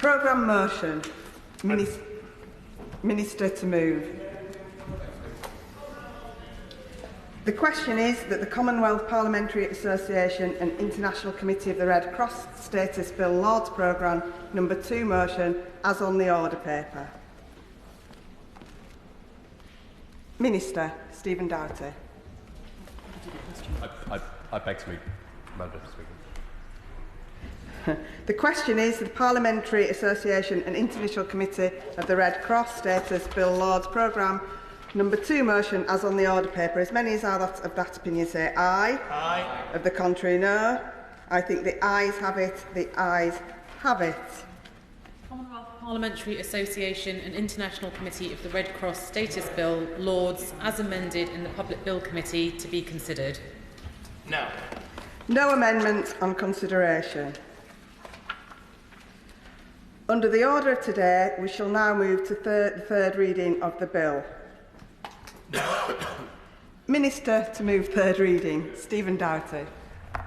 Programme motion. Minister to move. The question is that the Commonwealth Parliamentary Association and International Committee of the Red Cross Status Bill Lords Programme number 2 motion as on the order paper. Minister Stephen Doughty. I beg to move, Madam Speaker. The question is the Parliamentary Association and International Committee of the Red Cross Status Bill Lords Programme number 2 motion as on the order paper. As many as are of that opinion say aye. Aye. Of the contrary, no. I think the ayes have it. The ayes have it. Commonwealth Parliamentary Association and International Committee of the Red Cross Status Bill Lords as amended in the Public Bill Committee to be considered. No. No amendments on consideration. Under the order of today, we shall now move to the third reading of the bill. Minister to move third reading, Stephen Doughty.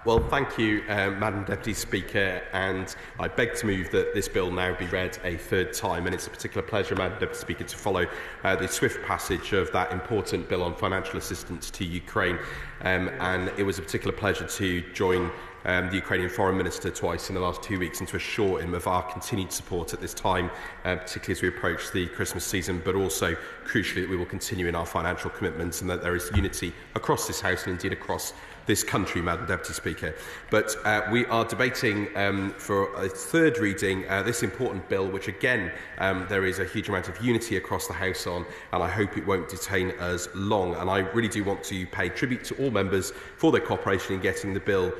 Well, thank you, Madam Deputy Speaker, and I beg to move that this bill now be read a third time, and it's a particular pleasure, Madam Deputy Speaker, to follow the swift passage of that important bill on financial assistance to Ukraine, and it was a particular pleasure to join the Ukrainian Foreign Minister twice in the last 2 weeks and to assure him of our continued support at this time, particularly as we approach the Christmas season, but also, crucially, that we will continue in our financial commitments and that there is unity across this House and indeed across this country, Madam Deputy Speaker. But we are debating for a third reading this important bill, which again there is a huge amount of unity across the House on, and I hope it won't detain us long. And I really do want to pay tribute to all members for their cooperation in getting the bill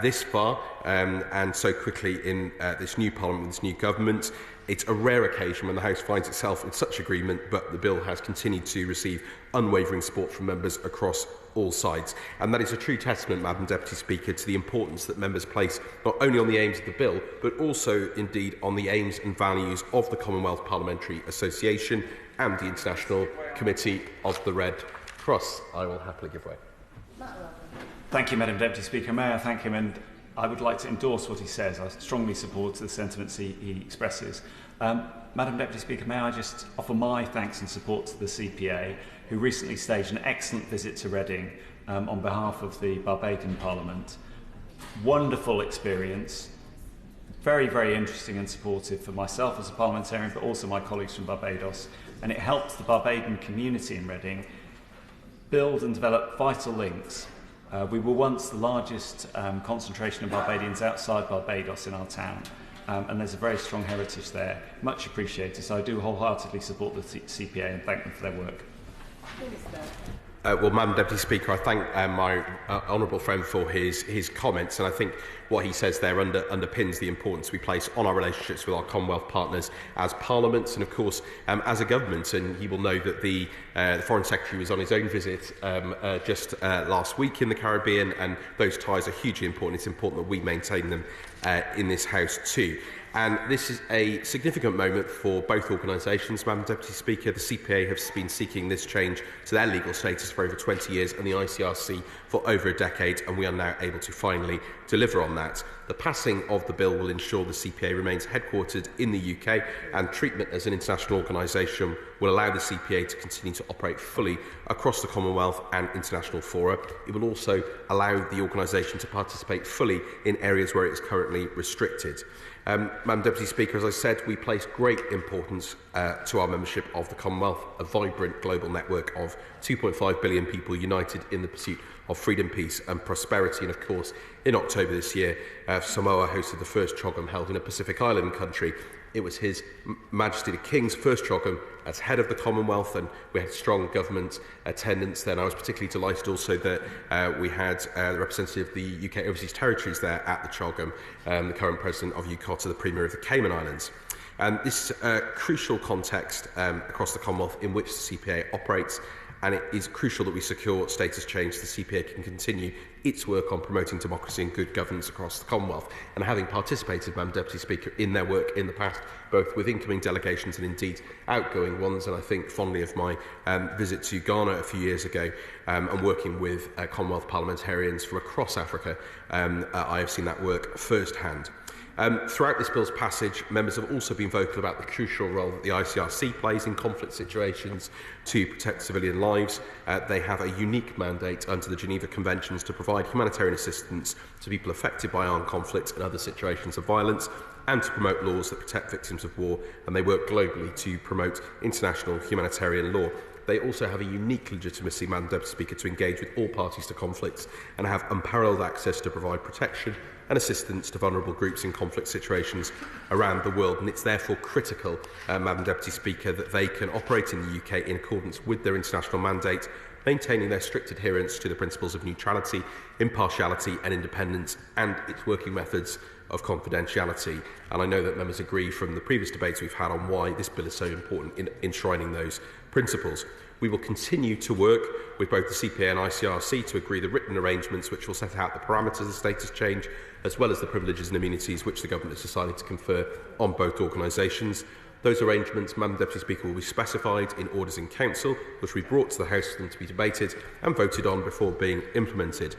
this far and so quickly in this new Parliament, this new government. It's a rare occasion when the House finds itself in such agreement, but the bill has continued to receive unwavering support from members across all sides. And that is a true testament, Madam Deputy Speaker, to the importance that members place not only on the aims of the bill, but also indeed on the aims and values of the Commonwealth Parliamentary Association and the International Committee of the Red Cross. I will happily give way. Thank you, Madam Deputy Speaker. May I thank him, and I would like to endorse what he says. I strongly support the sentiments he expresses. Madam Deputy Speaker, may I just offer my thanks and support to the CPA, who recently staged an excellent visit to Reading on behalf of the Barbadian Parliament. Wonderful experience, very, very interesting and supportive for myself as a parliamentarian, but also my colleagues from Barbados. And it helped the Barbadian community in Reading build and develop vital links. We were once the largest concentration of Barbadians outside Barbados in our town, and there's a very strong heritage there. Much appreciated. So I do wholeheartedly support the CPA and thank them for their work. Well, Madam Deputy Speaker, I thank my honourable friend for his comments, and I think what he says there underpins the importance we place on our relationships with our Commonwealth partners as parliaments and, of course, as a government. And he will know that the Foreign Secretary was on his own visit just last week in the Caribbean, and those ties are hugely important. It's important that we maintain them in this House too. And this is a significant moment for both organisations, Madam Deputy Speaker. The CPA has been seeking this change to their legal status for over 20 years and the ICRC for over a decade, and we are now able to finally deliver on that. The passing of the bill will ensure the CPA remains headquartered in the UK, and treatment as an international organisation will allow the CPA to continue to operate fully across the Commonwealth and international fora. It will also allow the organisation to participate fully in areas where it is currently restricted. Madam Deputy Speaker, as I said, we place great importance to our membership of the Commonwealth, a vibrant global network of 2.5 billion people united in the pursuit of freedom, peace and prosperity. And of course, in October this year, Samoa hosted the first CHOGM held in a Pacific island country. It was His Majesty the King's first CHOGM as head of the Commonwealth, and we had strong government attendance then. I was particularly delighted also that we had the representative of the UK Overseas Territories there at the CHOGM, the current President of UKOTA, the Premier of the Cayman Islands. And this is a crucial context across the Commonwealth in which the CPA operates, and it is crucial that we secure status change so the CPA can continue its work on promoting democracy and good governance across the Commonwealth. And having participated, Madam Deputy Speaker, in their work in the past, both with incoming delegations and indeed outgoing ones, and I think fondly of my visit to Ghana a few years ago, and working with Commonwealth parliamentarians from across Africa, I have seen that work firsthand. Throughout this bill's passage, members have also been vocal about the crucial role that the ICRC plays in conflict situations to protect civilian lives. They have a unique mandate under the Geneva Conventions to provide humanitarian assistance to people affected by armed conflict and other situations of violence, and to promote laws that protect victims of war, and they work globally to promote international humanitarian law. They also have a unique legitimacy, Madam Deputy Speaker, to engage with all parties to conflicts and have unparalleled access to provide protection and assistance to vulnerable groups in conflict situations around the world. And it's therefore critical, Madam Deputy Speaker, that they can operate in the UK in accordance with their international mandate, maintaining their strict adherence to the principles of neutrality, impartiality and independence, and its working methods of confidentiality. And I know that members agree from the previous debates we've had on why this bill is so important in enshrining those principles. We will continue to work with both the CPA and ICRC to agree the written arrangements which will set out the parameters of status change, as well as the privileges and immunities which the government has decided to confer on both organisations. Those arrangements, Madam Deputy Speaker, will be specified in orders in Council, which will be brought to the House for them to be debated and voted on before being implemented.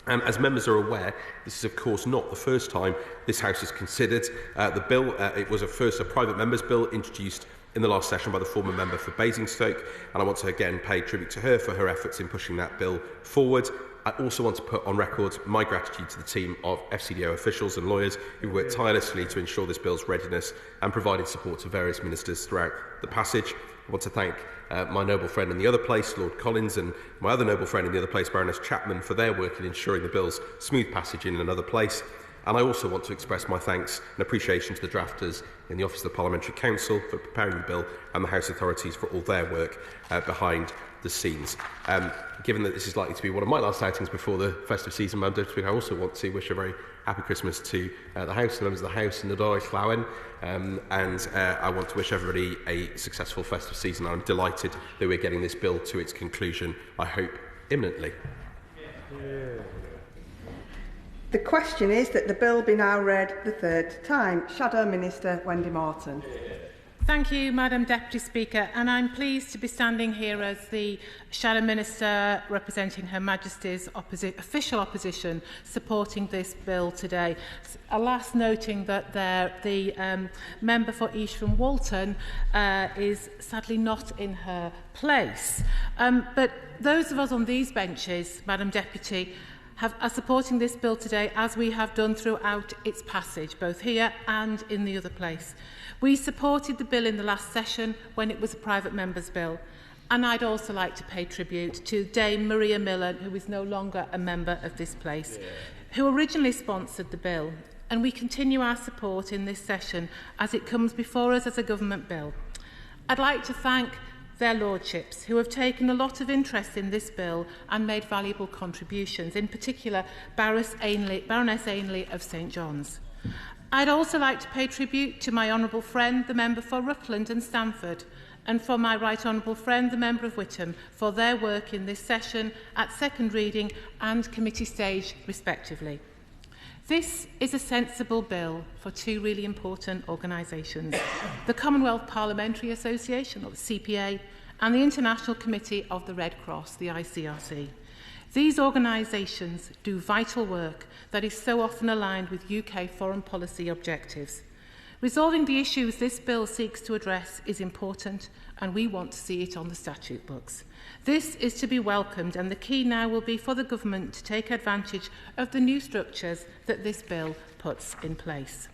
As members are aware, this is of course not the first time this House has considered the bill. It was a private member's bill introduced in the last session by the former member for Basingstoke, and I want to again pay tribute to her for her efforts in pushing that bill forward. I also want to put on record my gratitude to the team of FCDO officials and lawyers who worked tirelessly to ensure this bill's readiness and provided support to various ministers throughout the passage. I want to thank my noble friend in the other place, Lord Collins, and my other noble friend in the other place, Baroness Chapman, for their work in ensuring the bill's smooth passage in another place. And I also want to express my thanks and appreciation to the drafters in the Office of the Parliamentary Council for preparing the bill and the House authorities for all their work behind the scenes. Given that this is likely to be one of my last outings before the festive season, Madam Deputy Speaker, I also want to wish a very happy Christmas to the House, the members of the House, and the Doughty, and I want to wish everybody a successful festive season. I'm delighted that we're getting this bill to its conclusion, I hope, imminently. The question is that the bill be now read the third time. Shadow Minister Wendy Morton. Thank you, Madam Deputy Speaker, and I'm pleased to be standing here as the Shadow Minister representing Her Majesty's official opposition supporting this bill today. Alas, noting that the member for Esher and Walton is sadly not in her place. But those of us on these benches, Madam Deputy, are supporting this bill today as we have done throughout its passage, both here and in the other place. We supported the bill in the last session when it was a private member's bill, and I'd also like to pay tribute to Dame Maria Miller, who is no longer a member of this place, who originally sponsored the bill, and we continue our support in this session as it comes before us as a government bill. I'd like to thank their lordships, who have taken a lot of interest in this bill and made valuable contributions, in particular Baroness Ainley of St John's. I'd also like to pay tribute to my honourable friend, the member for Rutland and Stamford, and for my right honourable friend, the member of Witham, for their work in this session at second reading and committee stage, respectively. This is a sensible bill for two really important organisations, the Commonwealth Parliamentary Association, or the CPA, and the International Committee of the Red Cross, the ICRC. These organisations do vital work that is so often aligned with UK foreign policy objectives. Resolving the issues this bill seeks to address is important, and we want to see it on the statute books. This is to be welcomed, and the key now will be for the government to take advantage of the new structures that this bill puts in place.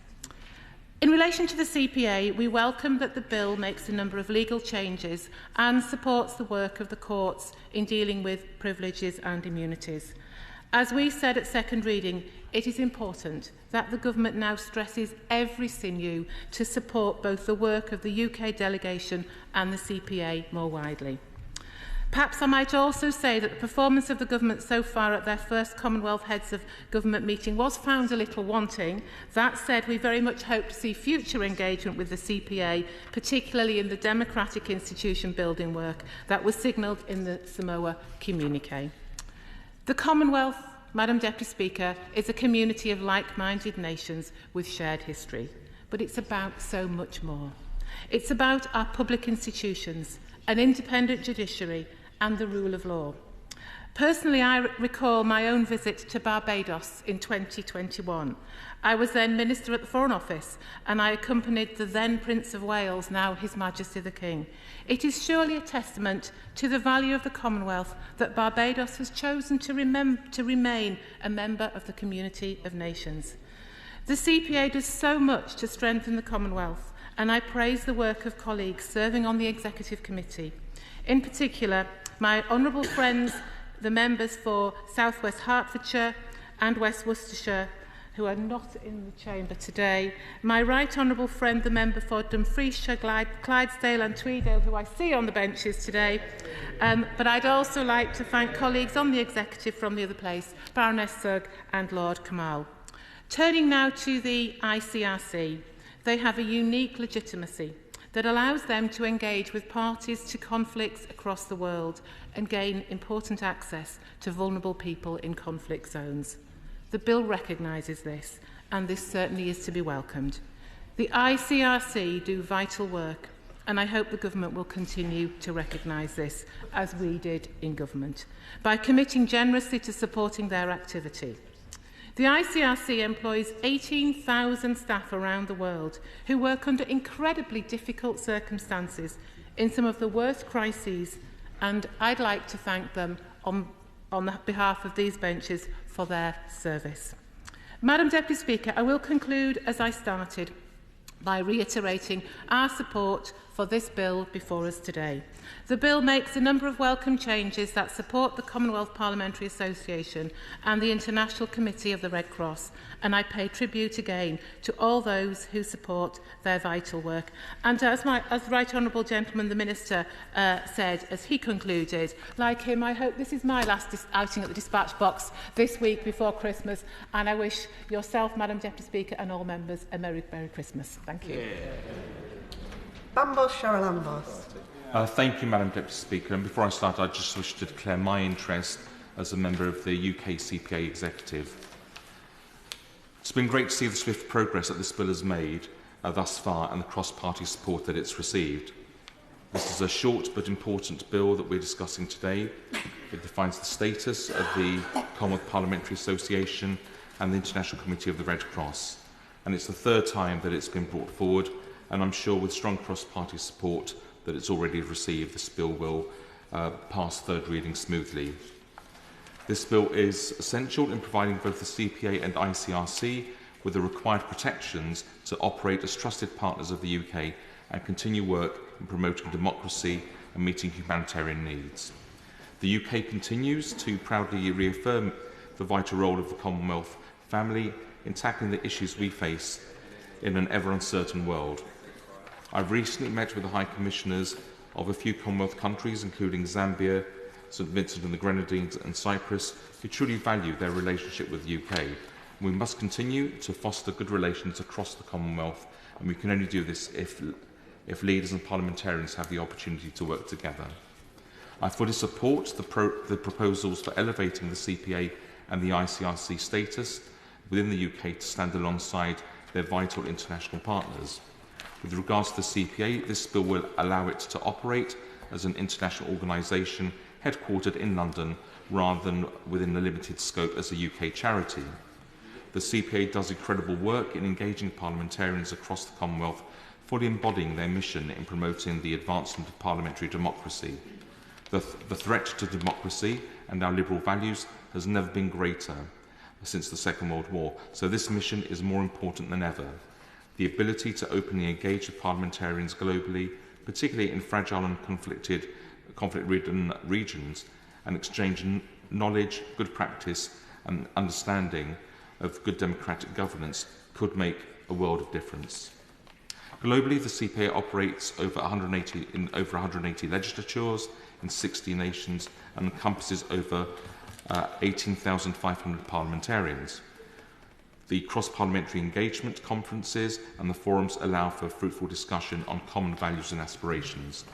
In relation to the CPA, we welcome that the bill makes a number of legal changes and supports the work of the courts in dealing with privileges and immunities. As we said at second reading, it is important that the government now stresses every sinew to support both the work of the UK delegation and the CPA more widely. Perhaps I might also say that the performance of the government so far at their first Commonwealth Heads of Government meeting was found a little wanting. That said, we very much hope to see future engagement with the CPA, particularly in the democratic institution building work that was signalled in the Samoa communique. The Commonwealth, Madam Deputy Speaker, is a community of like-minded nations with shared history. But it's about so much more. It's about our public institutions, an independent judiciary, and the rule of law. Personally, I recall my own visit to Barbados in 2021. I was then Minister at the Foreign Office, and I accompanied the then Prince of Wales, now His Majesty the King. It is surely a testament to the value of the Commonwealth that Barbados has chosen to remain a member of the Community of Nations. The CPA does so much to strengthen the Commonwealth, and I praise the work of colleagues serving on the Executive Committee. In particular, my honourable friends, the members for South West Hertfordshire and West Worcestershire, who are not in the chamber today, my right honourable friend, the member for Dumfriesshire, Clydesdale and Tweeddale, who I see on the benches today, but I'd also like to thank colleagues on the Executive from the other place, Baroness Sugg and Lord Kamal. Turning now to the ICRC, they have a unique legitimacy that allows them to engage with parties to conflicts across the world and gain important access to vulnerable people in conflict zones. The bill recognises this, and this certainly is to be welcomed. The ICRC do vital work, and I hope the government will continue to recognise this, as we did in government, by committing generously to supporting their activity. The ICRC employs 18,000 staff around the world who work under incredibly difficult circumstances in some of the worst crises, and I'd like to thank them on behalf of these benches for their service. Madam Deputy Speaker, I will conclude as I started by reiterating our support for this bill before us today. The bill makes a number of welcome changes that support the Commonwealth Parliamentary Association and the International Committee of the Red Cross, and I pay tribute again to all those who support their vital work. And as the Right Honourable Gentleman, the Minister, said as he concluded, like him, I hope this is my last outing at the dispatch box this week before Christmas, and I wish yourself, Madam Deputy Speaker, and all members a Merry Christmas. Thank you. Bambos, Charalambous. Thank you, Madam Deputy Speaker. And before I start, I just wish to declare my interest as a member of the UK CPA Executive. It's been great to see the swift progress that this bill has made thus far and the cross-party support that it's received. This is a short but important bill that we're discussing today. It defines the status of the Commonwealth Parliamentary Association and the International Committee of the Red Cross. And it's the third time that it's been brought forward, and I'm sure with strong cross-party support that it's already received, this bill will pass third reading smoothly. This bill is essential in providing both the CPA and ICRC with the required protections to operate as trusted partners of the UK and continue work in promoting democracy and meeting humanitarian needs. The UK continues to proudly reaffirm the vital role of the Commonwealth family in tackling the issues we face in an ever-uncertain world. I've recently met with the High Commissioners of a few Commonwealth countries, including Zambia, St Vincent and the Grenadines and Cyprus, who truly value their relationship with the UK. We must continue to foster good relations across the Commonwealth, and we can only do this if leaders and parliamentarians have the opportunity to work together. I fully support the proposals for elevating the CPA and the ICRC status within the UK to stand alongside their vital international partners. With regards to the CPA, this bill will allow it to operate as an international organisation headquartered in London rather than within a limited scope as a UK charity. The CPA does incredible work in engaging parliamentarians across the Commonwealth, fully embodying their mission in promoting the advancement of parliamentary democracy. The threat to democracy and our liberal values has never been greater since the Second World War, so this mission is more important than ever. The ability to openly engage with parliamentarians globally, particularly in fragile and conflict-ridden regions, and exchange knowledge, good practice and understanding of good democratic governance could make a world of difference. Globally, the CPA operates in over 180 legislatures in 60 nations and encompasses over 18,500 parliamentarians. The cross-parliamentary engagement conferences and the forums allow for fruitful discussion on common values and aspirations.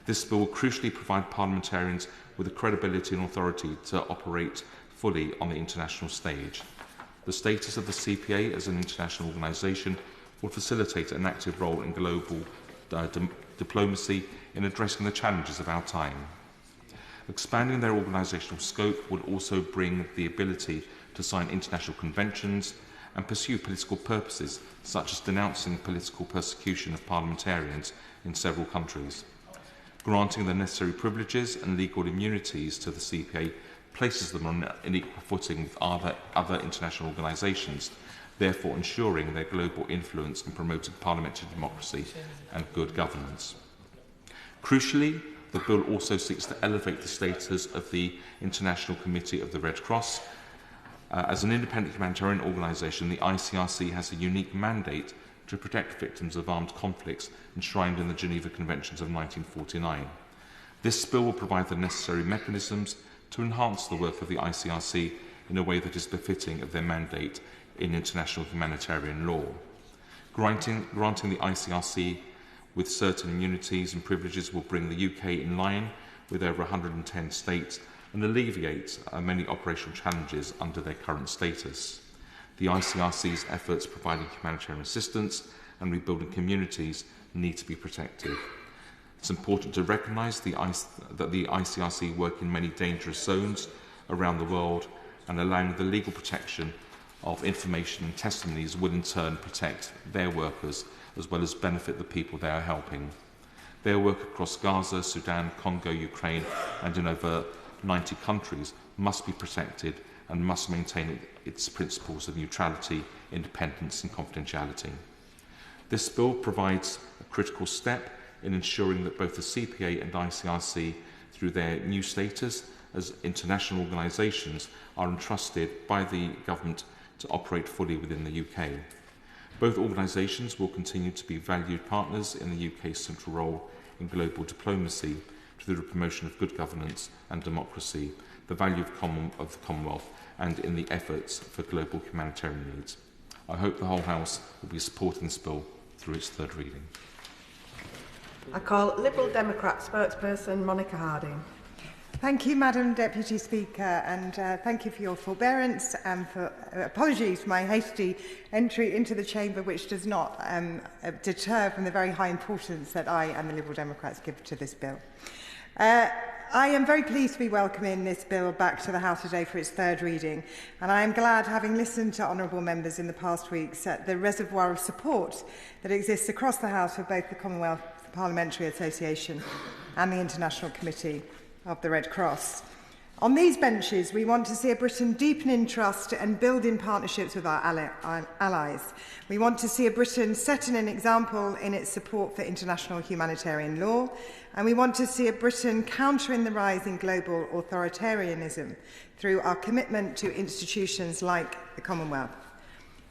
This bill will crucially provide parliamentarians with the credibility and authority to operate fully on the international stage. The status of the CPA as an international organisation will facilitate an active role in global diplomacy in addressing the challenges of our time. Expanding their organisational scope will also bring the ability to sign international conventions and pursue political purposes, such as denouncing political persecution of parliamentarians in several countries. Granting the necessary privileges and legal immunities to the CPA places them on an equal footing with other international organisations, therefore ensuring their global influence in promoting parliamentary democracy and good governance. Crucially, the bill also seeks to elevate the status of the International Committee of the Red Cross. As an independent humanitarian organisation, the ICRC has a unique mandate to protect victims of armed conflicts enshrined in the Geneva Conventions of 1949. This bill will provide the necessary mechanisms to enhance the work of the ICRC in a way that is befitting of their mandate in international humanitarian law. Granting the ICRC with certain immunities and privileges will bring the UK in line with over 110 states and alleviate many operational challenges under their current status. The ICRC's efforts providing humanitarian assistance and rebuilding communities need to be protected. It's important to recognise that the ICRC work in many dangerous zones around the world, and allowing the legal protection of information and testimonies will in turn protect their workers as well as benefit the people they are helping. Their work across Gaza, Sudan, Congo, Ukraine and in over 90 countries must be protected and must maintain its principles of neutrality, independence and confidentiality. This bill provides a critical step in ensuring that both the CPA and ICRC, through their new status as international organisations, are entrusted by the government to operate fully within the UK. Both organisations will continue to be valued partners in the UK's central role in global diplomacy through the promotion of good governance and democracy, the value of the Commonwealth, and in the efforts for global humanitarian needs. I hope the whole House will be supporting this bill through its third reading. I call Liberal Democrat spokesperson Monica Harding. Thank you, Madam Deputy Speaker, and thank you for your forbearance and for apologies for my hasty entry into the chamber, which does not deter from the very high importance that I and the Liberal Democrats give to this bill. I am very pleased to be welcoming this bill back to the House today for its third reading, and I am glad, having listened to honourable members in the past weeks, at the reservoir of support that exists across the House for both the Commonwealth Parliamentary Association and the International Committee of the Red Cross. On these benches, we want to see a Britain deepen in trust and build in partnerships with our allies. We want to see a Britain setting an example in its support for international humanitarian law, and we want to see a Britain countering the rise in global authoritarianism through our commitment to institutions like the Commonwealth.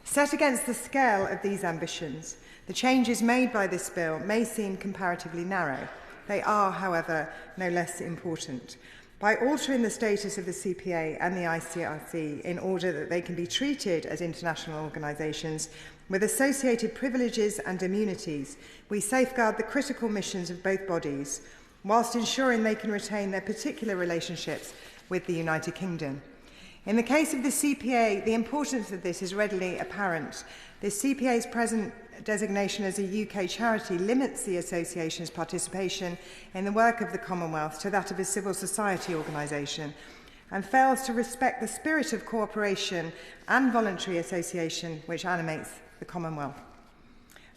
Set against the scale of these ambitions, the changes made by this bill may seem comparatively narrow. They are, however, no less important. By altering the status of the CPA and the ICRC in order that they can be treated as international organisations with associated privileges and immunities, we safeguard the critical missions of both bodies, whilst ensuring they can retain their particular relationships with the United Kingdom. In the case of the CPA, the importance of this is readily apparent. The CPA's present designation as a UK charity limits the association's participation in the work of the Commonwealth to that of a civil society organisation, and fails to respect the spirit of cooperation and voluntary association which animates the Commonwealth.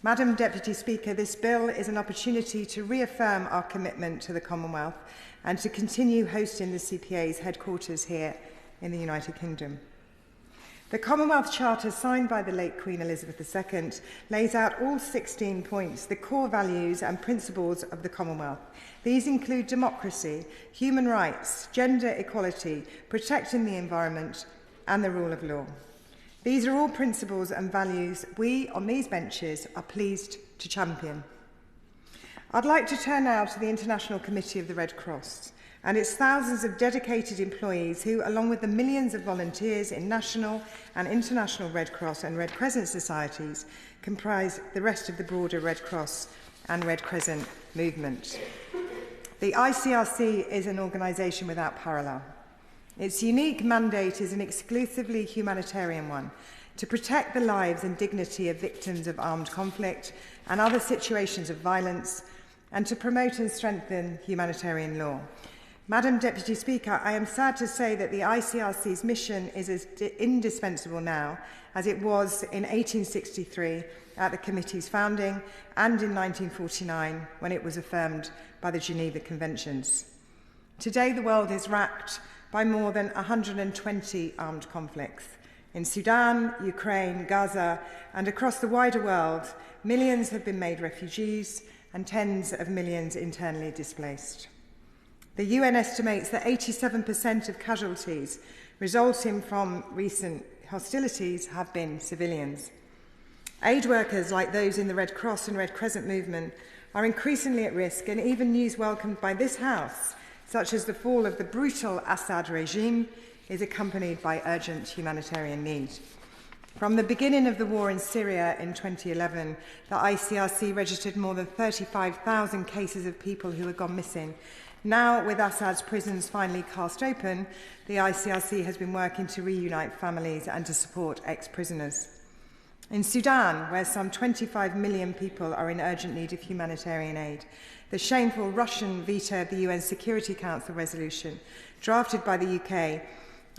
Madam Deputy Speaker, this bill is an opportunity to reaffirm our commitment to the Commonwealth and to continue hosting the CPA's headquarters here in the United Kingdom. The Commonwealth Charter, signed by the late Queen Elizabeth II, lays out all 16 points, the core values and principles of the Commonwealth. These include democracy, human rights, gender equality, protecting the environment, and the rule of law. These are all principles and values we, on these benches, are pleased to champion. I'd like to turn now to the International Committee of the Red Cross and its thousands of dedicated employees who, along with the millions of volunteers in national and international Red Cross and Red Crescent societies, comprise the rest of the broader Red Cross and Red Crescent movement. The ICRC is an organisation without parallel. Its unique mandate is an exclusively humanitarian one, to protect the lives and dignity of victims of armed conflict and other situations of violence, and to promote and strengthen humanitarian law. Madam Deputy Speaker, I am sad to say that the ICRC's mission is as indispensable now as it was in 1863 at the committee's founding and in 1949 when it was affirmed by the Geneva Conventions. Today the world is racked by more than 120 armed conflicts. In Sudan, Ukraine, Gaza and across the wider world, millions have been made refugees and tens of millions internally displaced. The UN estimates that 87% of casualties resulting from recent hostilities have been civilians. Aid workers like those in the Red Cross and Red Crescent movement are increasingly at risk, and even news welcomed by this House, such as the fall of the brutal Assad regime, is accompanied by urgent humanitarian need. From the beginning of the war in Syria in 2011, the ICRC registered more than 35,000 cases of people who had gone missing. Now, with Assad's prisons finally cast open, the ICRC has been working to reunite families and to support ex-prisoners. In Sudan, where some 25 million people are in urgent need of humanitarian aid, the shameful Russian veto of the UN Security Council resolution, drafted by the UK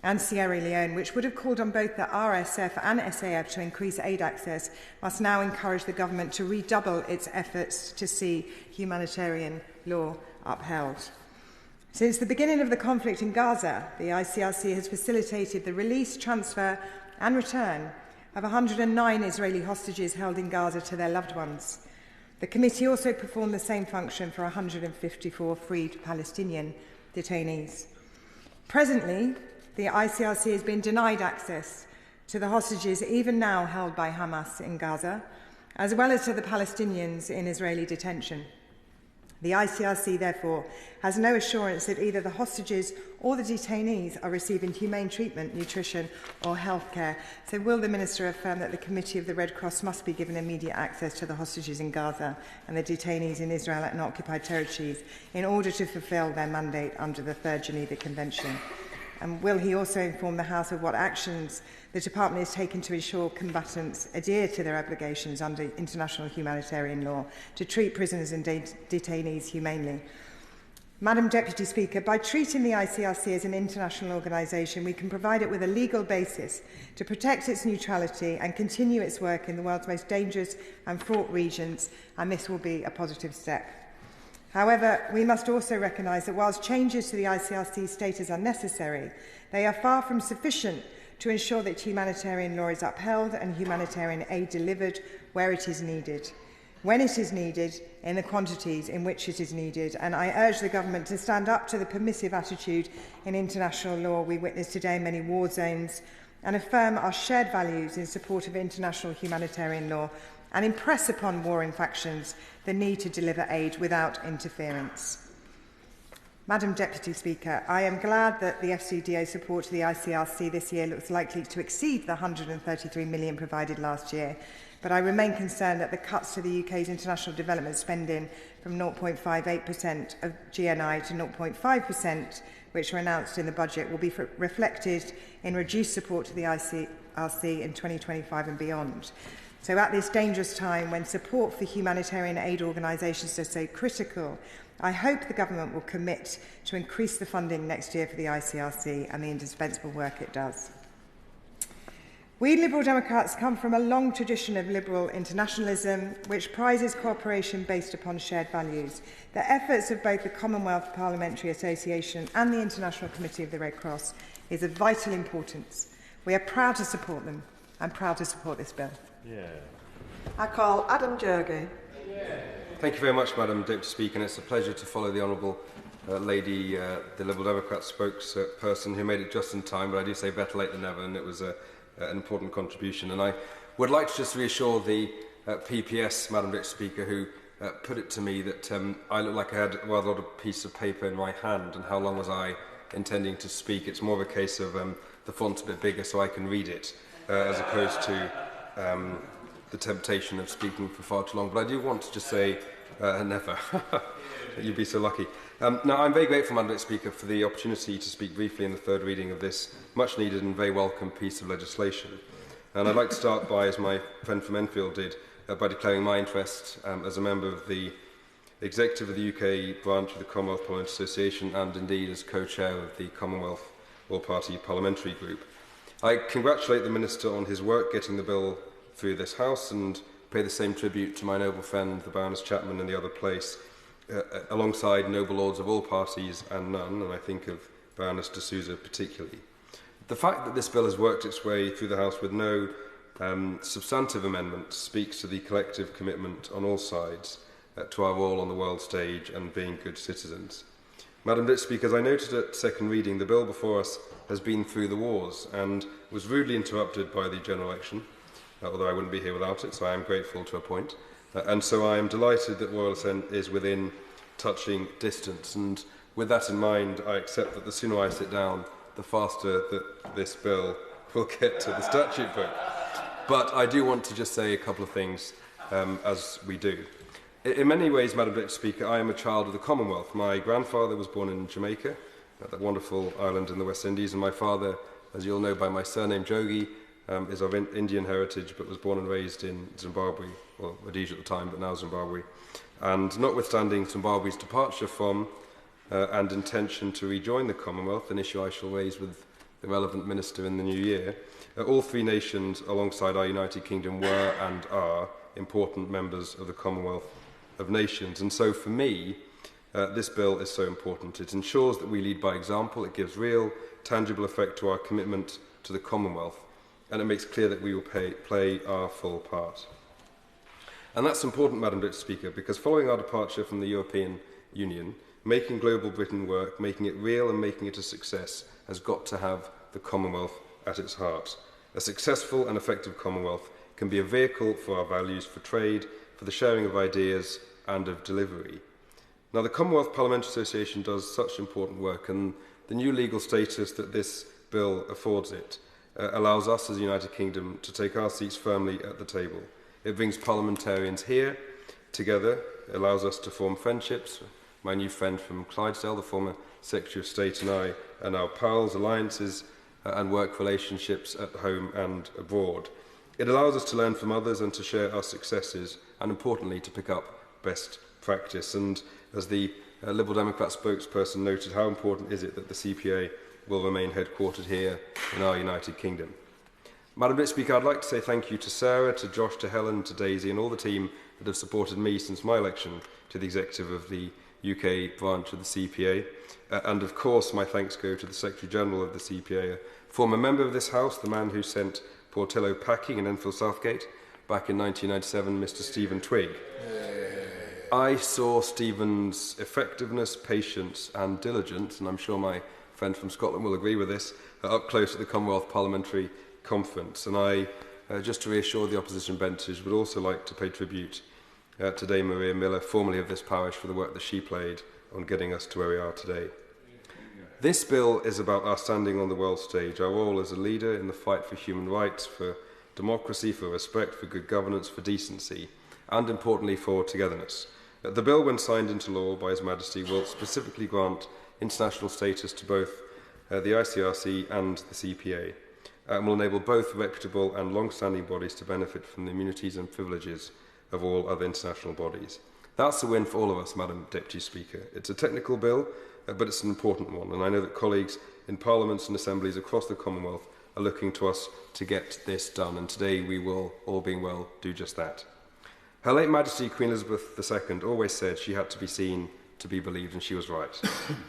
and Sierra Leone, which would have called on both the RSF and SAF to increase aid access, must now encourage the government to redouble its efforts to see humanitarian law upheld. Since the beginning of the conflict in Gaza, the ICRC has facilitated the release, transfer and return of 109 Israeli hostages held in Gaza to their loved ones. The committee also performed the same function for 154 freed Palestinian detainees. Presently, the ICRC has been denied access to the hostages even now held by Hamas in Gaza, as well as to the Palestinians in Israeli detention. The ICRC, therefore, has no assurance that either the hostages or the detainees are receiving humane treatment, nutrition or healthcare. So will the Minister affirm that the Committee of the Red Cross must be given immediate access to the hostages in Gaza and the detainees in Israel and occupied territories in order to fulfil their mandate under the Third Geneva Convention? And will he also inform the House of what actions the Department has taken to ensure combatants adhere to their obligations under international humanitarian law to treat prisoners and detainees humanely? Madam Deputy Speaker, by treating the ICRC as an international organisation, we can provide it with a legal basis to protect its neutrality and continue its work in the world's most dangerous and fraught regions, and this will be a positive step. However, we must also recognise that whilst changes to the ICRC status are necessary, they are far from sufficient to ensure that humanitarian law is upheld and humanitarian aid delivered where it is needed, when it is needed, in the quantities in which it is needed. And I urge the government to stand up to the permissive attitude in international law we witness today in many war zones and affirm our shared values in support of international humanitarian law and impress upon warring factions the need to deliver aid without interference. Madam Deputy Speaker, I am glad that the FCDA support to the ICRC this year looks likely to exceed the £133 million provided last year, but I remain concerned that the cuts to the UK's international development spending from 0.58% of GNI to 0.5%, which were announced in the budget, will be reflected in reduced support to the ICRC in 2025 and beyond. So at this dangerous time, when support for humanitarian aid organisations is so critical, I hope the government will commit to increase the funding next year for the ICRC and the indispensable work it does. We Liberal Democrats come from a long tradition of liberal internationalism, which prizes cooperation based upon shared values. The efforts of both the Commonwealth Parliamentary Association and the International Committee of the Red Cross is of vital importance. We are proud to support them and proud to support this bill. Yeah. I call Adam Jogee. Thank you very much, Madam Deputy Speaker, and it's a pleasure to follow the Honourable lady, the Liberal Democrat spokesperson, who made it just in time, but I do say better late than never, and it was an important contribution. And I would like to just reassure the PPS, Madam Deputy Speaker, who put it to me that I look like I had rather a lot of piece of paper in my hand, and how long was I intending to speak? It's more of a case of the font's a bit bigger so I can read it, as opposed to the temptation of speaking for far too long. But I do want to just say, never. You'd be so lucky. Now, I'm very grateful, Madam Speaker, for the opportunity to speak briefly in the third reading of this much needed and very welcome piece of legislation. And I'd like to start by, as my friend from Enfield did, by declaring my interest as a member of the Executive of the UK branch of the Commonwealth Parliamentary Association, and indeed as co-chair of the Commonwealth All-Party Parliamentary Group. I congratulate the Minister on his work getting the bill through this House, and pay the same tribute to my noble friend, the Baroness Chapman, in the other place, alongside noble lords of all parties and none, and I think of Baroness de Souza particularly. The fact that this bill has worked its way through the House with no substantive amendments speaks to the collective commitment on all sides to our role on the world stage and being good citizens. Madam Deputy Speaker, as I noted at second reading, the bill before us has been through the wars and was rudely interrupted by the general election, although I wouldn't be here without it, so I am grateful to a point. And so I am delighted that royal assent is within touching distance. And with that in mind, I accept that the sooner I sit down, the faster that this bill will get to the statute book. But I do want to just say a couple of things as we do. In many ways, Madam Deputy Speaker, I am a child of the Commonwealth. My grandfather was born in Jamaica, that wonderful island in the West Indies, and my father, as you'll know by my surname Jogee, is of Indian heritage, but was born and raised in Zimbabwe, well, Rhodesia at the time, but now Zimbabwe. And notwithstanding Zimbabwe's departure from and intention to rejoin the Commonwealth, an issue I shall raise with the relevant minister in the new year, all three nations alongside our United Kingdom were and are important members of the Commonwealth of Nations. And so for me, this bill is so important. It ensures that we lead by example, it gives real, tangible effect to our commitment to the Commonwealth, and it makes clear that we will play our full part. And that's important, Madam Deputy Speaker, because following our departure from the European Union, making global Britain work, making it real and making it a success has got to have the Commonwealth at its heart. A successful and effective Commonwealth can be a vehicle for our values, for trade, for the sharing of ideas and of delivery. Now, the Commonwealth Parliamentary Association does such important work, and the new legal status that this bill affords it allows us as the United Kingdom to take our seats firmly at the table. It brings parliamentarians here together, it allows us to form friendships. My new friend from Clydesdale, the former Secretary of State, and I are now pals, alliances and work relationships at home and abroad. It allows us to learn from others and to share our successes, and importantly to pick up best practice. And as the Liberal Democrat spokesperson noted, how important is it that the CPA will remain headquartered here in our United Kingdom. Madam Deputy Speaker, I'd like to say thank you to Sarah, to Josh, to Helen, to Daisy and all the team that have supported me since my election to the Executive of the UK branch of the CPA. And of course my thanks go to the Secretary General of the CPA, a former member of this House, the man who sent Portillo packing in Enfield Southgate back in 1997, Mr Stephen Twigg. I saw Stephen's effectiveness, patience and diligence, and I'm sure my friend from Scotland will agree with this, up close at the Commonwealth Parliamentary Conference. And I, just to reassure the opposition benches, would also like to pay tribute to Dame Maria Miller, formerly of this parish, for the work that she played on getting us to where we are today. This bill is about our standing on the world stage, our role as a leader in the fight for human rights, for democracy, for respect, for good governance, for decency, and importantly for togetherness. The bill, when signed into law by His Majesty, will specifically grant international status to both the ICRC and the CPA, and will enable both reputable and long-standing bodies to benefit from the immunities and privileges of all other international bodies. That's a win for all of us, Madam Deputy Speaker. It's a technical bill, but it's an important one, and I know that colleagues in parliaments and assemblies across the Commonwealth are looking to us to get this done, and today we will, all being well, do just that. Her late Majesty Queen Elizabeth II always said she had to be seen to be believed, and she was right.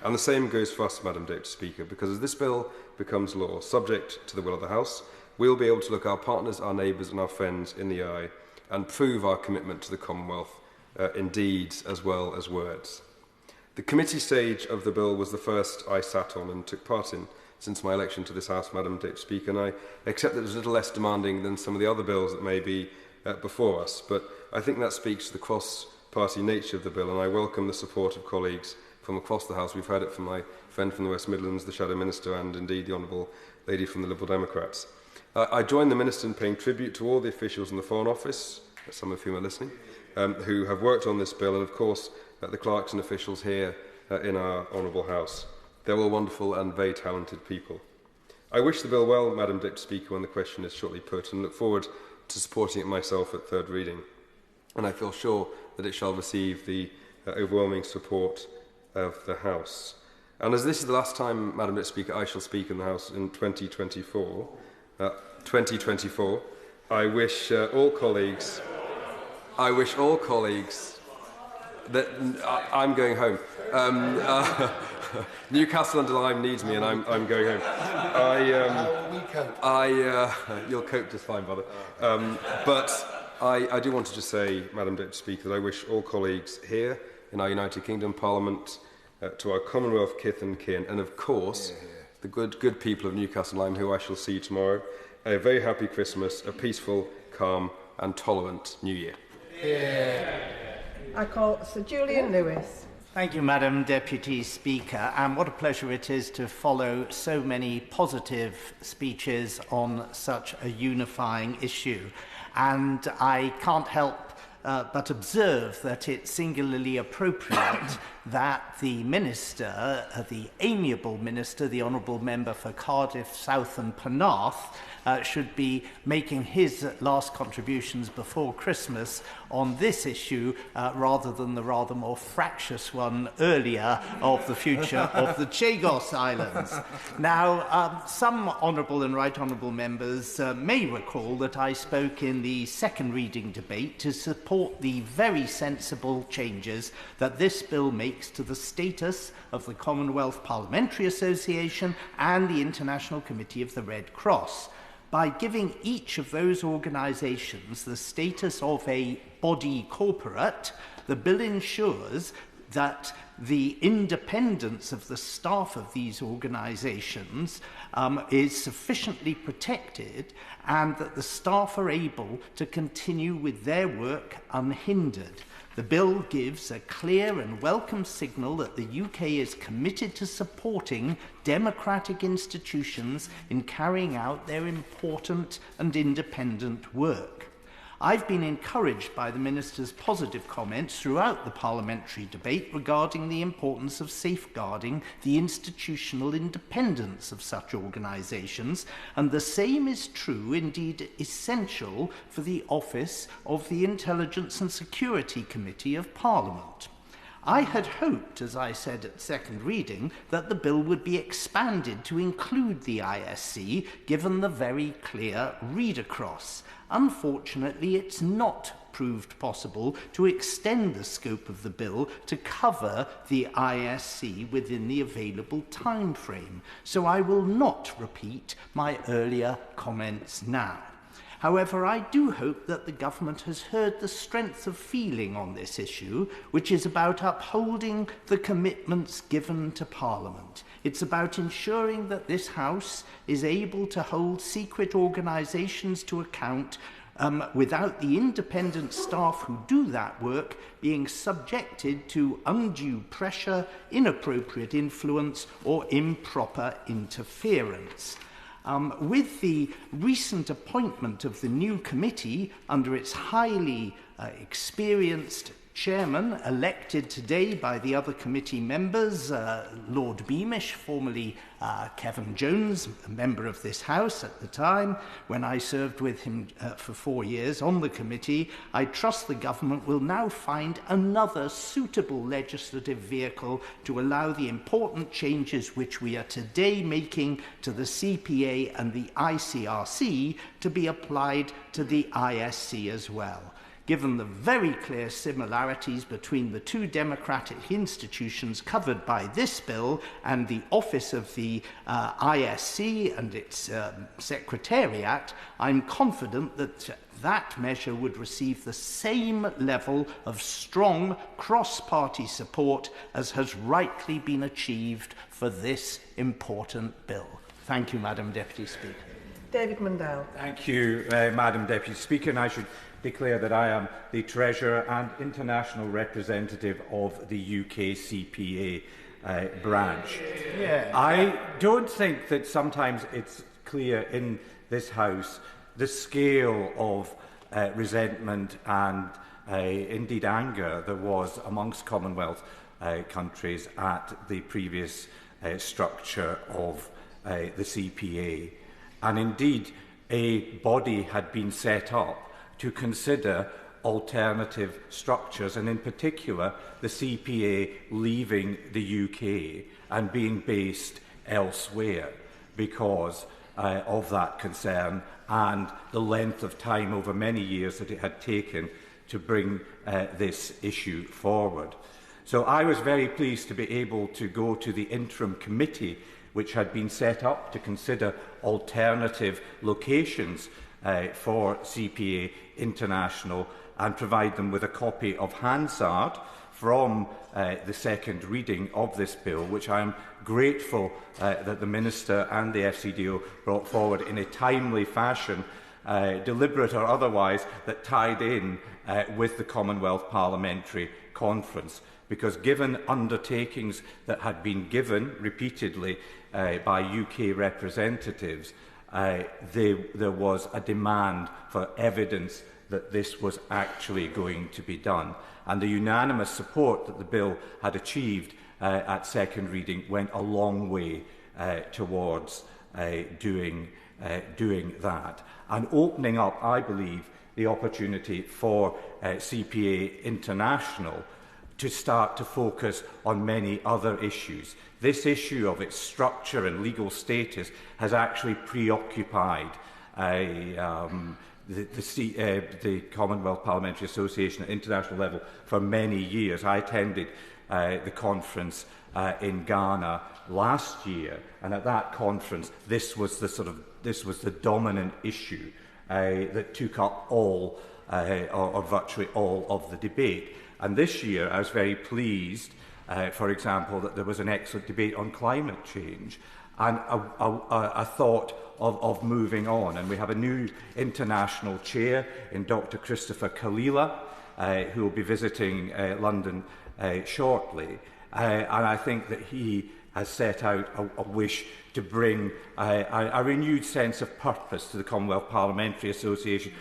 And the same goes for us, Madam Deputy Speaker, because as this bill becomes law, subject to the will of the House, we'll be able to look our partners, our neighbours and our friends in the eye and prove our commitment to the Commonwealth in deeds as well as words. The committee stage of the bill was the first I sat on and took part in since my election to this House, Madam Deputy Speaker, and I accept that it was a little less demanding than some of the other bills that may be before us, but I think that speaks to the cross-party nature of the bill, and I welcome the support of colleagues from across the House. We've heard it from my friend from the West Midlands, the Shadow Minister, and indeed the Honourable Lady from the Liberal Democrats. I join the Minister in paying tribute to all the officials in the Foreign Office, some of whom are listening, who have worked on this bill, and of course the clerks and officials here in our Honourable House. They're all wonderful and very talented people. I wish the bill well, Madam Deputy Speaker, when the question is shortly put, and look forward to supporting it myself at third reading. And I feel sure that it shall receive the overwhelming support of the House. And as this is the last time, Madam Deputy Speaker, I shall speak in the House in 2024, I wish all colleagues that I'm going home. Newcastle-under-Lyme needs me, and I'm going home. You'll cope just fine, brother. But I do want to just say, Madam Deputy Speaker, that I wish all colleagues here in our United Kingdom Parliament, to our Commonwealth kith and kin, and of course, the good people of Newcastle-under-Lyme, who I shall see tomorrow, a very happy Christmas, a peaceful, calm, and tolerant New Year. I call Sir Julian Lewis. Thank you, Madam Deputy Speaker, and what a pleasure it is to follow so many positive speeches on such a unifying issue. And I can't help but observe that it's singularly appropriate that the Minister, the amiable Minister, the Honourable Member for Cardiff, South and Penarth, should be making his last contributions before Christmas on this issue rather than the rather more fractious one earlier of the future of the Chagos Islands. Now, some honourable and right honourable members may recall that I spoke in the second reading debate to support the very sensible changes that this bill makes to the status of the Commonwealth Parliamentary Association and the International Committee of the Red Cross, by giving each of those organisations the status of a body corporate. The bill ensures that the independence of the staff of these organisations is sufficiently protected, and that the staff are able to continue with their work unhindered. The bill gives a clear and welcome signal that the UK is committed to supporting democratic institutions in carrying out their important and independent work. I've been encouraged by the Minister's positive comments throughout the parliamentary debate regarding the importance of safeguarding the institutional independence of such organisations, and the same is true, indeed essential, for the office of the Intelligence and Security Committee of Parliament. I had hoped, as I said at second reading, that the bill would be expanded to include the ISC, given the very clear read across. Unfortunately, it's not proved possible to extend the scope of the bill to cover the ISC within the available time frame, so I will not repeat my earlier comments now. However, I do hope that the government has heard the strength of feeling on this issue, which is about upholding the commitments given to Parliament. It's about ensuring that this House is able to hold secret organisations to account without the independent staff who do that work being subjected to undue pressure, inappropriate influence or improper interference. With the recent appointment of the new committee under its highly experienced chairman, elected today by the other committee members, Lord Beamish, formerly Kevin Jones, a member of this House at the time, when I served with him for 4 years on the committee, I trust the government will now find another suitable legislative vehicle to allow the important changes which we are today making to the CPA and the ICRC to be applied to the ISC as well. Given the very clear similarities between the two democratic institutions covered by this bill and the office of the ISC and its Secretariat, I'm confident that that measure would receive the same level of strong cross-party support as has rightly been achieved for this important bill. Thank you, Madam Deputy Speaker. David Mundell. Thank you, Madam Deputy Speaker, and I should declare that I am the Treasurer and International Representative of the UK CPA branch. Yeah. I don't think that sometimes it's clear in this House the scale of resentment and indeed anger there was amongst Commonwealth countries at the previous structure of the CPA. And indeed, a body had been set up to consider alternative structures, and in particular the CPA leaving the UK and being based elsewhere because of that concern and the length of time over many years that it had taken to bring this issue forward. So I was very pleased to be able to go to the interim committee which had been set up to consider alternative locations for CPA International and provide them with a copy of Hansard from the second reading of this bill, which I am grateful that the Minister and the FCDO brought forward in a timely fashion, deliberate or otherwise, that tied in with the Commonwealth Parliamentary Conference. Because given undertakings that had been given repeatedly by UK representatives, there was a demand for evidence that this was actually going to be done. And the unanimous support that the bill had achieved at second reading went a long way towards doing that. And opening up, I believe, the opportunity for CPA International to start to focus on many other issues. This issue of its structure and legal status has actually preoccupied the Commonwealth Parliamentary Association at international level for many years. I attended the conference in Ghana last year, and at that conference, this was the dominant issue that took up all or virtually all of the debate. And this year, I was very pleased, for example, that there was an excellent debate on climate change and a thought of moving on. And we have a new international chair in Dr. Christopher Kalila, who will be visiting London shortly. And I think that he has set out a wish to bring a renewed sense of purpose to the Commonwealth Parliamentary Association,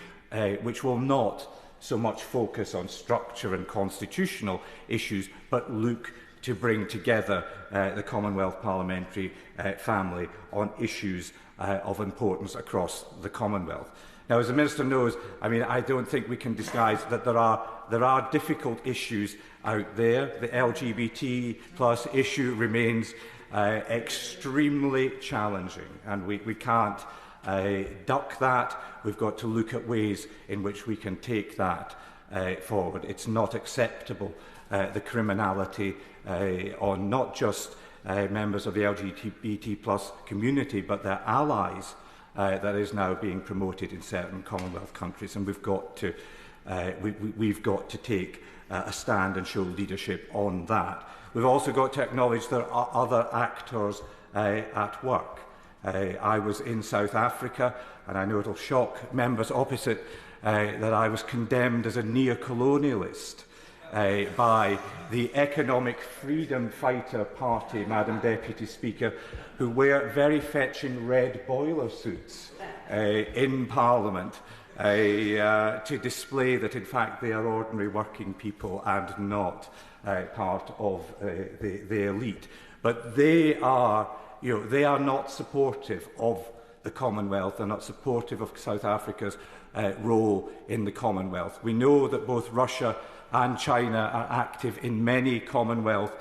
which will not so much focus on structure and constitutional issues, but look to bring together the Commonwealth parliamentary family on issues of importance across the Commonwealth. Now, as the Minister knows, I don't think we can disguise that there are difficult issues out there. The LGBT plus issue remains extremely challenging, and we can't duck that. We've got to look at ways in which we can take that forward. It's not acceptable, the criminality on not just members of the LGBT plus community, but their allies, that is now being promoted in certain Commonwealth countries, and we've got to take a stand and show leadership on that. We've also got to acknowledge there are other actors at work. I was in South Africa, and I know it'll shock members opposite that I was condemned as a neo-colonialist by the Economic Freedom Fighter Party, Madam Deputy Speaker, who wear very fetching red boiler suits in Parliament to display that, in fact, they are ordinary working people and not part of the elite. But they are not supportive of the Commonwealth. They're not supportive of South Africa's role in the Commonwealth. We know that both Russia and China are active in many Commonwealth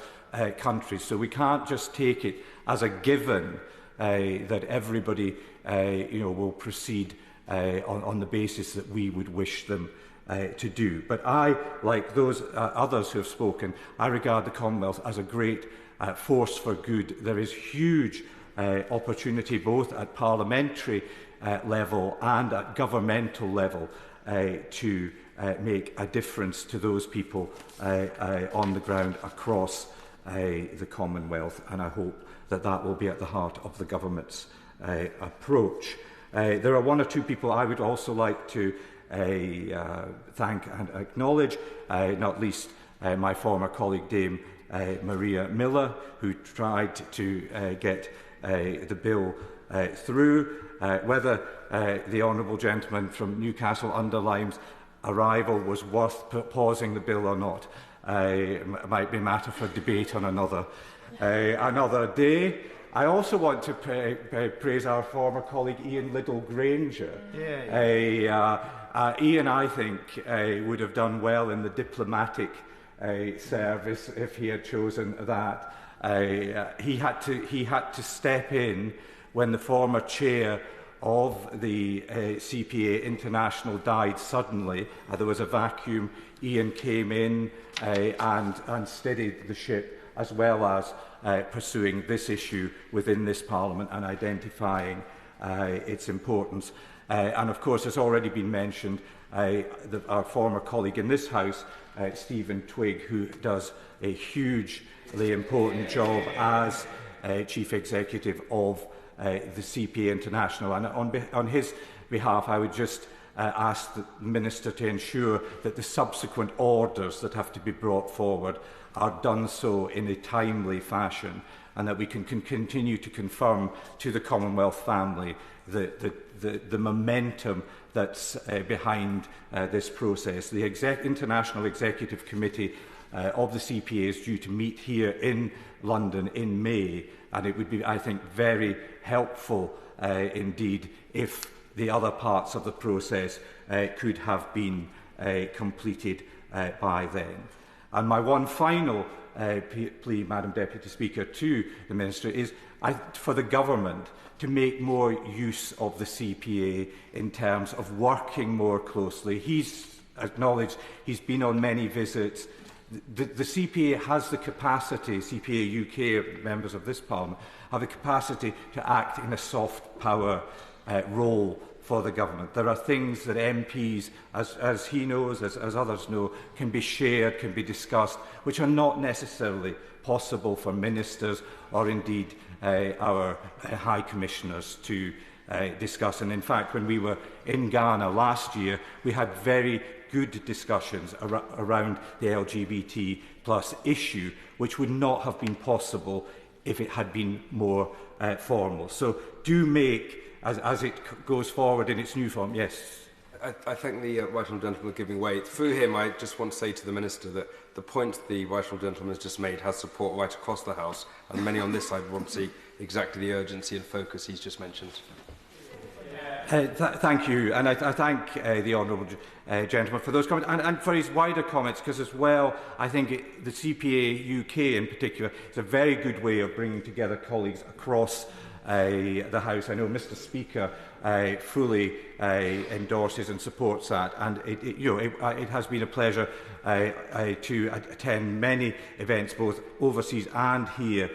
countries, so we can't just take it as a given that everybody will proceed on the basis that we would wish them to do. But I, like those others who have spoken, I regard the Commonwealth as a great force for good. There is huge opportunity both at parliamentary level and at governmental level to make a difference to those people on the ground across the Commonwealth, and I hope that that will be at the heart of the government's approach. There are one or two people I would also like to thank and acknowledge, not least my former colleague Dame Maria Miller, who tried to get the bill through. Whether the honourable gentleman from Newcastle-under-Lyme's arrival was worth pausing the bill or not might be matter for debate on another day. I also want to praise our former colleague Ian Liddell-Granger, Ian, I think, would have done well in the diplomatic service if he had chosen that. He had to step in when the former chair of the CPA International died suddenly. There was a vacuum. Ian came in and steadied the ship, as well as pursuing this issue within this Parliament and identifying its importance. And of course, as already been mentioned, our former colleague in this House, Stephen Twigg, who does a hugely important job as Chief Executive of the CPA International. And on his behalf, I would just ask the Minister to ensure that the subsequent orders that have to be brought forward are done so in a timely fashion, and that we can continue to confirm to the Commonwealth family the momentum that's behind this process. The International Executive Committee of the CPA is due to meet here in London in May, and it would be, I think, very helpful indeed if the other parts of the process could have been completed by then. And my one final plea, Madam Deputy Speaker, to the Minister is for the Government to make more use of the CPA in terms of working more closely. He's acknowledged he's been on many visits. The CPA has the capacity, CPA UK, members of this Parliament, have the capacity to act in a soft power role for the Government. There are things that MPs, as he knows, as others know, can be shared, can be discussed, which are not necessarily possible for ministers or indeed our High Commissioners to discuss. And in fact, when we were in Ghana last year, we had very good discussions around the LGBT plus issue, which would not have been possible if it had been more formal. So do make, as it goes forward in its new form, yes. I think the right honourable gentleman giving way. Through him, I just want to say to the Minister that the point the right honourable gentleman has just made has support right across the House, and many on this side want to see exactly the urgency and focus he's just mentioned. Thank you, and I thank the honourable gentleman for those comments and for his wider comments, because as well, I think the CPA UK in particular is a very good way of bringing together colleagues across the House. I know Mr Speaker fully endorses and supports that, and it has been a pleasure to attend many events, both overseas and here,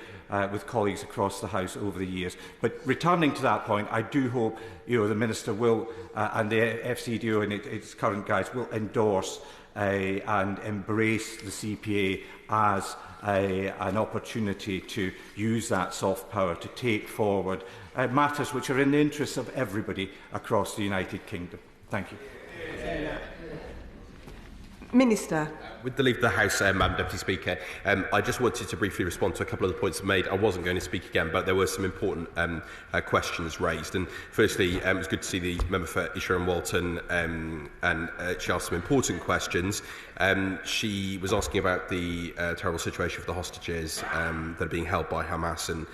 with colleagues across the House over the years. But returning to that point, I do hope the Minister will, and the FCDO and its current guides will endorse and embrace the CPA as an opportunity to use that soft power to take forward matters which are in the interests of everybody across the United Kingdom. Thank you. Minister. With the leave of the House, Madam Deputy Speaker, I just wanted to briefly respond to a couple of the points made. I wasn't going to speak again, but there were some important questions raised. And firstly, it was good to see the member for Esher and Walton, and she asked some important questions. She was asking about the terrible situation for the hostages that are being held by Hamas, and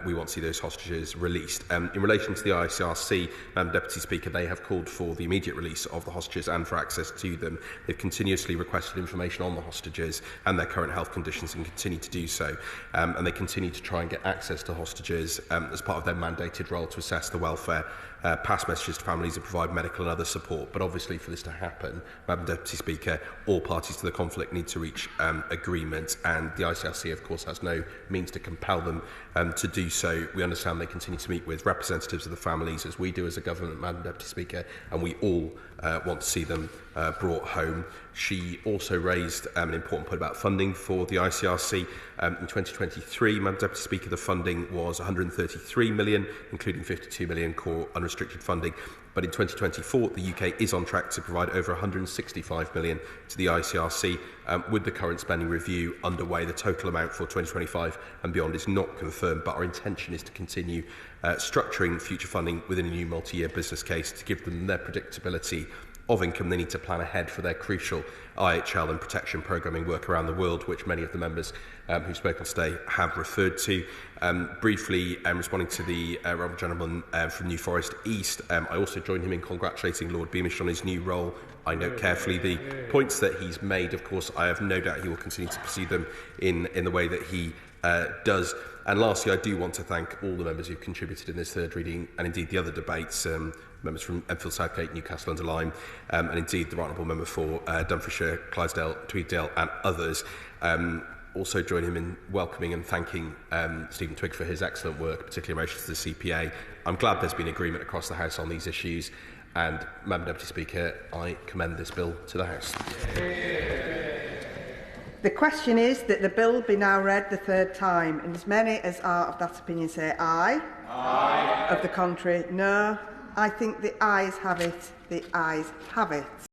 we want to see those hostages released. In relation to the ICRC, Madam Deputy Speaker, they have called for the immediate release of the hostages and for access to them. They've continuously requested information on the hostages and their current health conditions and continue to do so. And they continue to try and get access to hostages as part of their mandated role to assess the welfare, pass messages to families and provide medical and other support. But obviously for this to happen, Madam Deputy Speaker, all parties to the conflict need to reach agreement, and the ICRC of course has no means to compel them to do so. We understand they continue to meet with representatives of the families, as we do as a government, Madam Deputy Speaker, and we all want to see them brought home. She also raised an important point about funding for the ICRC. In 2023, Madam Deputy Speaker, the funding was £133 million, including £52 million core unrestricted funding. But in 2024, the UK is on track to provide over £165 million to the ICRC. With the current spending review underway, the total amount for 2025 and beyond is not confirmed, but our intention is to continue structuring future funding within a new multi-year business case to give them their predictability of income, they need to plan ahead for their crucial IHL and protection programming work around the world, which many of the members who've spoken today have referred to. Briefly, responding to the Honourable Gentleman from New Forest East, I also join him in congratulating Lord Beamish on his new role. I note carefully the points that he's made. Of course, I have no doubt he will continue to pursue them in the way that he does. And lastly, I do want to thank all the members who've contributed in this third reading, and indeed the other debates, members from Enfield, Southgate, Newcastle-under-Lyme, and indeed the Right Honourable Member for Dumfriesshire, Clydesdale, Tweeddale and others. Also join him in welcoming and thanking Stephen Twigg for his excellent work, particularly in relation to the CPA. I'm glad there's been agreement across the House on these issues, and, Madam Deputy Speaker, I commend this bill to the House. The question is that the bill be now read the third time, and as many as are of that opinion say aye. Aye. Of the contrary, no. I think the ayes have it. The ayes have it.